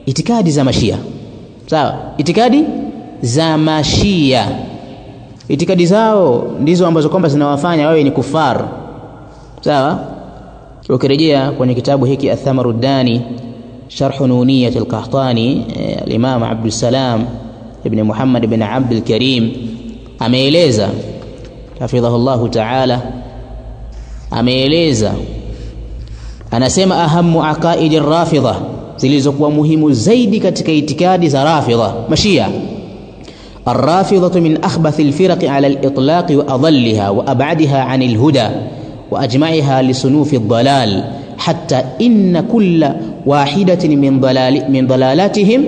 itikadi za mashia. Sawa, itikadi za mashia, itikadi zao ndizo ambazo kwamba zinawafanya wawe ni kufar. Sawa, ukirejea kwenye kitabu hiki Athamaruddani Sharh Nuniyat al-Qahtani, al-Imam Abdul Salam ibn Muhammad ibn Abdul Karim ameeleza hafidhahullahu ta'ala, ameeleza, anasema ahamu aqaidi rafidha, zilizokuwa muhimu zaidi katika itikadi za rafidha mashia. الرافضة من أخبث الفرق على الإطلاق وأضلها وأبعدها عن الهدى وأجمعها لصنوف الضلال، حتى إن كل واحدة من ضلالاتهم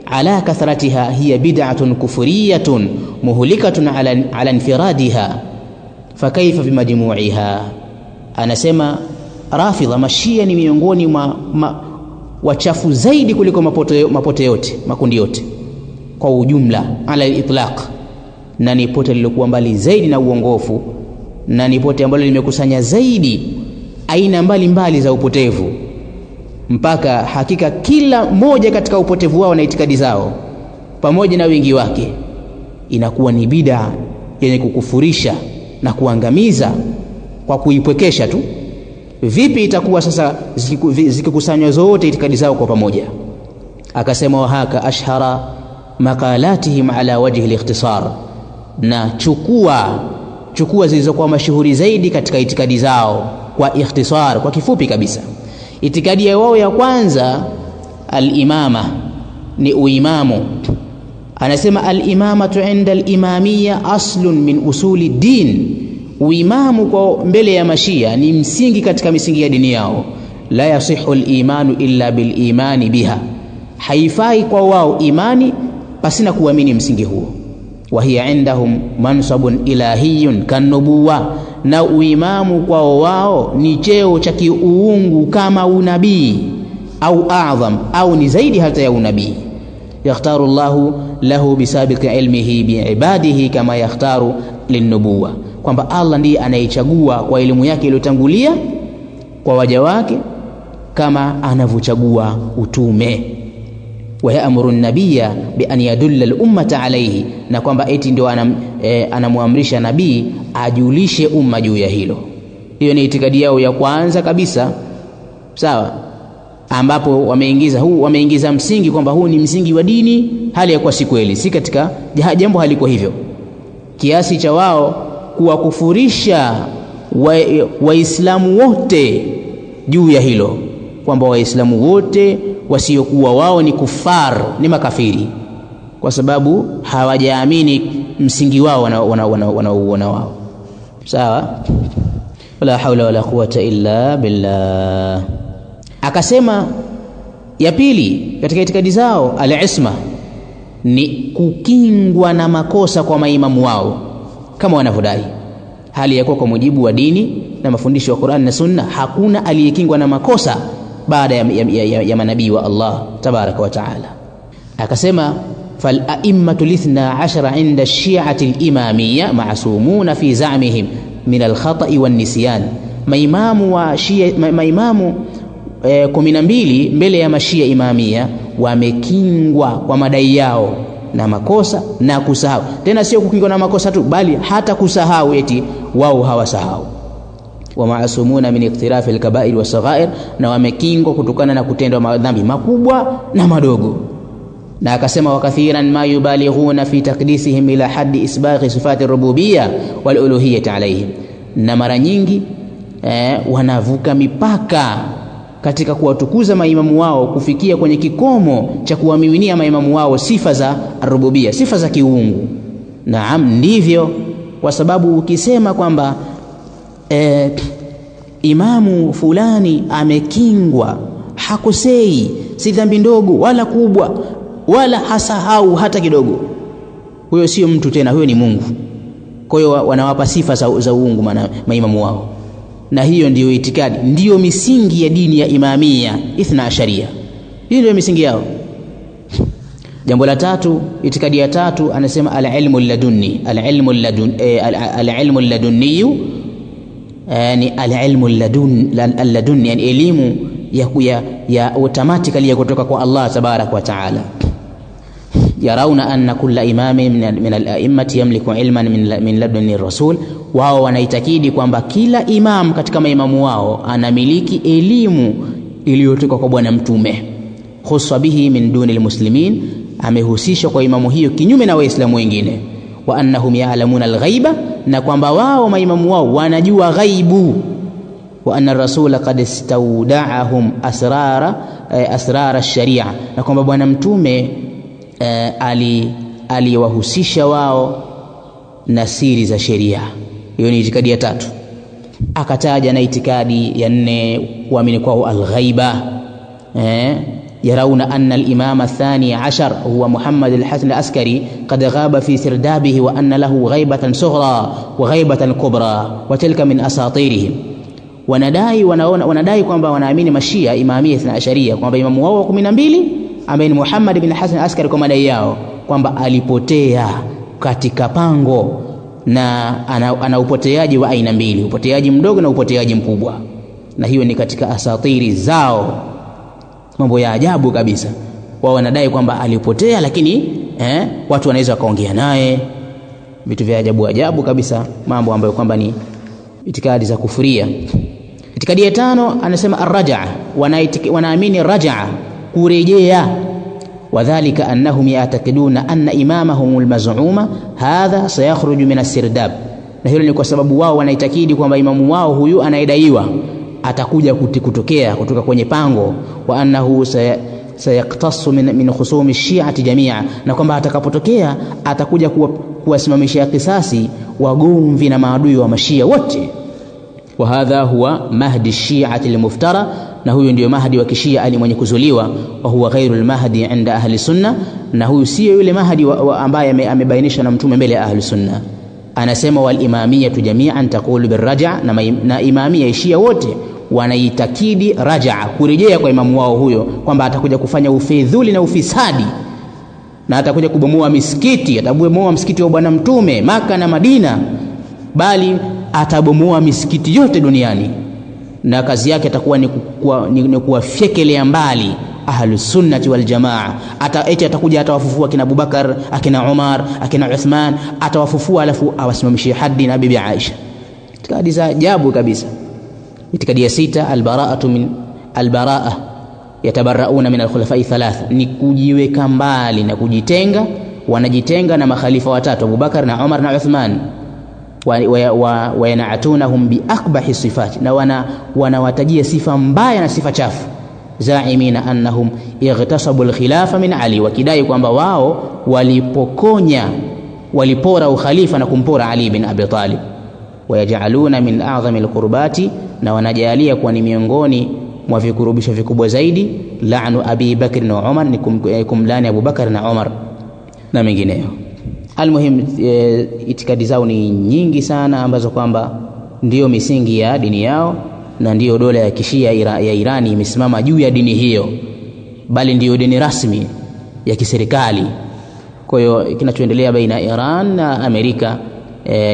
على كثرتها هي بدعة كفرية مهلكة على انفرادها، فكيف بمجموعها. أنا سema rafidha mashia ni miongoni wachafu zaidi kuliko mapote yote, makundi yote kwa ujumla, ala al-itlaq, na ni pote lilokuwa mbali zaidi na uongofu, na ni pote ambalo limekusanya zaidi aina mbalimbali za upotevu, mpaka hakika kila moja katika upotevu wao na itikadi zao pamoja na wingi wake inakuwa ni bid'a yenye kukufurisha na kuangamiza kwa kuipwekesha tu. Vipi itakuwa sasa zikikusanywa zote itikadi zao kwa pamoja? Akasema wahaka ashhara maqalatihim ala wajhi al-ikhtisar, na chukua zilizokuwa mashuhuri zaidi katika itikadi zao kwa ikhtisar, kwa kifupi kabisa. Itikadi yao ya kwanza al-imama, ni uimamu. Anasema al-imamatu inda al-imamiyya aslun min usuli din, uimamu kwa mbele ya mashia ni msingi katika misingi ya dini yao. La yasihu al-imanu illa bil imani biha, haifai kwa wao imani pasina kuamini msingi huo. Wa hiya indahum mansabun ilahiyun kanubuwa, na uimamu kwa wao ni cheo cha kiuungu kama unabii au a'zam, au ni zaidi hata ya unabii. Yakhtaru Allahu lahu bisabiqi ilmihi biibadihi kama yakhtaru linnubuwa, kwamba Allah ndiye anayechagua kwa elimu yake iliyotangulia kwa waja wake kama anavyochagua utume. Wa ya'muru an-nabiyya bi an yadulla al-ummata alayhi, na kwamba eti ndio anamuamrisha nabii ajulishe umma juu ya hilo. Hiyo ni itikadi yao ya kwanza kabisa. Sawa, ambapo wameingiza msingi kwamba huu ni msingi wa dini, hali ya kuwa si kweli, si katika jambo haliko hivyo, kiasi cha wao kuwakufurisha waislamu wote juu ya hilo, kwamba waislamu wote wasiokuwa wao ni kufar, ni makafiri, kwa sababu hawajaamini msingi wao wanaouona wao. Sawa, wala haula wala quwata illa billah. Akasema ya pili katika itikadi zao al-isma, ni kukingwa na makosa kwa maimamu wao kama wanavyodai, hali ya kuwa kwa mujibu wa dini na mafundisho ya Qur'an na Sunna hakuna aliyekingwa na makosa baada ya manabii wa Allah tabaraka wa taala. Akasema fal a'immatu lithna ashara inda shi'ati al-imamiyya ma'sumuna fi za'mihim min al-khata'i wan nisyan, maimamu wa Shia, maimamu 12 mbele ya mashia imamia wamekingwa kwa madai yao na makosa na kusahau. Tena sio kukingwa na makosa tu, bali hata kusahau, eti wao hawasahau. Wa ma'sumuna min iktirafi al-kaba'ir was-saghair, na wamekingwa kutokana na kutenda madhambi makubwa na madogo. Na akasema wakathiran ma yubalighuna fi taqdisihim ila haddi isbaghi sifati ar-rububiyyah wal uluhiyyah alayhim, na mara nyingi wanavuka mipaka katika kuwatukuza maimamu wao kufikia kwenye kikomo cha kuwamiminia maimamu wao sifa za rububia, sifa za kiungu. Naam, ndivyo, kwa sababu ukisema kwamba imamu fulani amekingwa, hakosei, si dhambi ndogo wala kubwa wala hasahau hata kidogo, huyo sio mtu tena, huyo ni Mungu. Kwa hiyo wanawapa sifa za uungu maimamu wao, na hiyo ndiyo itikadi, ndiyo misingi ya dini ya imamia ithna asharia. Hiyo ndiyo misingi yao. Jambo la tatu, itikadi ya tatu, anasema al-ilmu ladunni, al-ilmu ladunni, yani al-ilmu ladunni, yani elimu ya automatically ya kutoka kwa Allah tabarak wa taala. Yarauna anna kulla imami min al-a'immati yamliku ilman min laduni rasul, wao wanaitakidi kwamba kila imam katika maimamu wao anamiliki elimu iliyotoka kwa bwana mtume. Khussa bihi min duni almuslimin, amehusishwa kwa imamu hiyo kinyume na waislamu wengine. Wa annahum ya'lamuna al-ghaiba, na kwamba wao maimamu wao wanajua ghaibu. Wa anna ar-rasula qad istawda'ahum asrara ash-sharia, na kwamba bwana mtume aliwahusisha wao na siri za sheria. Hiyo ni itikadi ya 3. Akataja na itikadi ya 4 kuamini kwao al-ghaiba. Yarauna anna al-imam ath-thani 'ashar huwa Muhammad al-Hasan al-Askari qad ghaba fi sirdabihi wa anna lahu ghaibatan sughra wa ghaibatan kubra wa tilka min asatirihim. Wanadai kwamba wanaamini mashia imamia ithna asharia kwamba imamu wao 12 ambaye ni Muhammad ibn Hasan al-Askari, kwa madai yao kwamba alipotea katika pango, na ana upoteaji wa aina 2, upoteaji mdogo na upoteaji mkubwa, na hiyo ni katika asatiri zao, mambo ya ajabu kabisa. Wao wanadai kwamba alipotea, lakini watu wanaweza kaongea naye, vitu vya ajabu kabisa, mambo ambayo kwamba ni itikadi za kufuria. Itikadi ya 5 anasema ar-raj'a, wanaamini raj'a, kurejea. Wadhālika annahum ya'taqiduna anna imamahum al-maz'uma hadha sayakhruju min as-sirdab, na hilo ni kwa sababu wao wanaitakidi kwamba imamu wao huyu anayedaiwa atakuja kutoka kwenye pango. Wa annahu sayaqtasu min khusumi ash-shi'ati jami'a, na kwamba atakapotokea atakuja kuwasimamishia kisasi wagomvi na maadui wa mashia wote. Wa hadha huwa mahdi ash-shi'ati al-muftara, na huyu ndio mahdi wa kishia ali mwenye kuzuliwa. Wa huwa ghairul mahdi inda ahli sunna, na huyu sio yule mahdi ambaye amebainisha na mtume mbele ya ahli sunna. Anasema wal imamiyatu jami'an taqulu bir raj'a, na imamia ishia wote wanaitakidi raj'a, kurejea kwa imamu wao huyo, kwamba atakuja kufanya ufidhuli na ufisadi, na atakuja kubomoa misikiti, atabomoa msikiti wa bwana mtume Maka na Madina, bali atabomoa misikiti yote duniani, na kazi yake atakuwa ni kuwafyekelea mbali ahlus sunnati wal jamaa. Atakuja atawafufua akina Abubakar, akina Umar, akina Uthman, atawafufua alafu awasimamishie hadi na bibi Aisha. Itikadi za ajabu kabisa. Itikadi ya 6 al-bara'atu min al-bara'a, yatabarrauna min al-khulafa'i 3, ni kujiweka mbali na kujitenga. Wanajitenga na makhalifa watatu, Abubakar na Umar na Uthman. Wa yana'atunahum bi akbahi sifati, na wanawatajia sifa mbaya na sifa chafu. Zaimina annahum ightasabu al-khilafa min Ali, wakidai kwamba wao walipora ukhalifa na kumpora Ali bin Abi Talib. Wayaj'aluna min a'zami al-qurbati, na wanajalia kuwa ni miongoni mwa vikurubisho vikubwa zaidi, la'nu Abi Bakr na Umar, ni kumlani Abu Bakar na Umar na mengineyo. Almuhim, itikadi zao ni nyingi sana, ambazo kwamba ndiyo misingi ya dini yao, na ndiyo dola ya kishia ya Irani imesimama juu ya dini hiyo, bali ndiyo dini rasmi ya kiserikali. Kwa hiyo kinachoendelea baina Iran na Amerika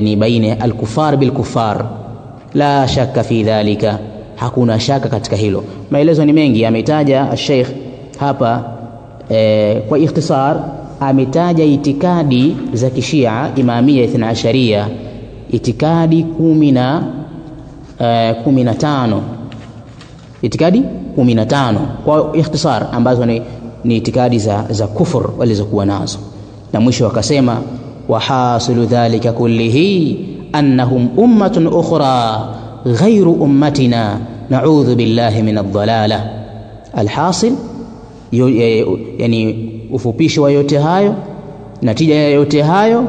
ni baina al-kufar bil kufar, la shaka fi dhalika, hakuna shaka katika hilo. Maelezo ni mengi, ametaja Sheikh hapa kwa ikhtisar. Ametaja itikadi za kishia imamia ithna asharia, itikadi 15, itikadi 15 kwa ikhtisar, ambazo ni itikadi za kufur walizokuwa nazo. Na mwisho akasema wa hasilu dhalika kullihi annahum ummatun ukhra ghayru ummatina na'udhu billahi min ad-dalalah. Alhasil, yani ufupisho wa yote hayo, natija ya yote hayo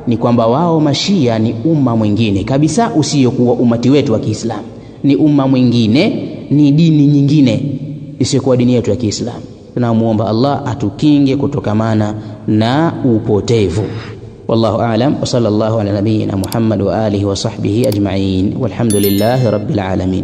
ni kwamba wao mashia ni umma mwingine kabisa usiyokuwa umati wetu wa Kiislamu, ni umma mwingine, ni dini nyingine isiyokuwa dini yetu ya Kiislamu. Tunamuomba Allah atukinge kutokamana na upotevu. Wallahu a'lam, wa sallallahu ala nabiyyina Muhammad wa alihi wa sahbihi ajma'in, walhamdulillahi rabbil alamin.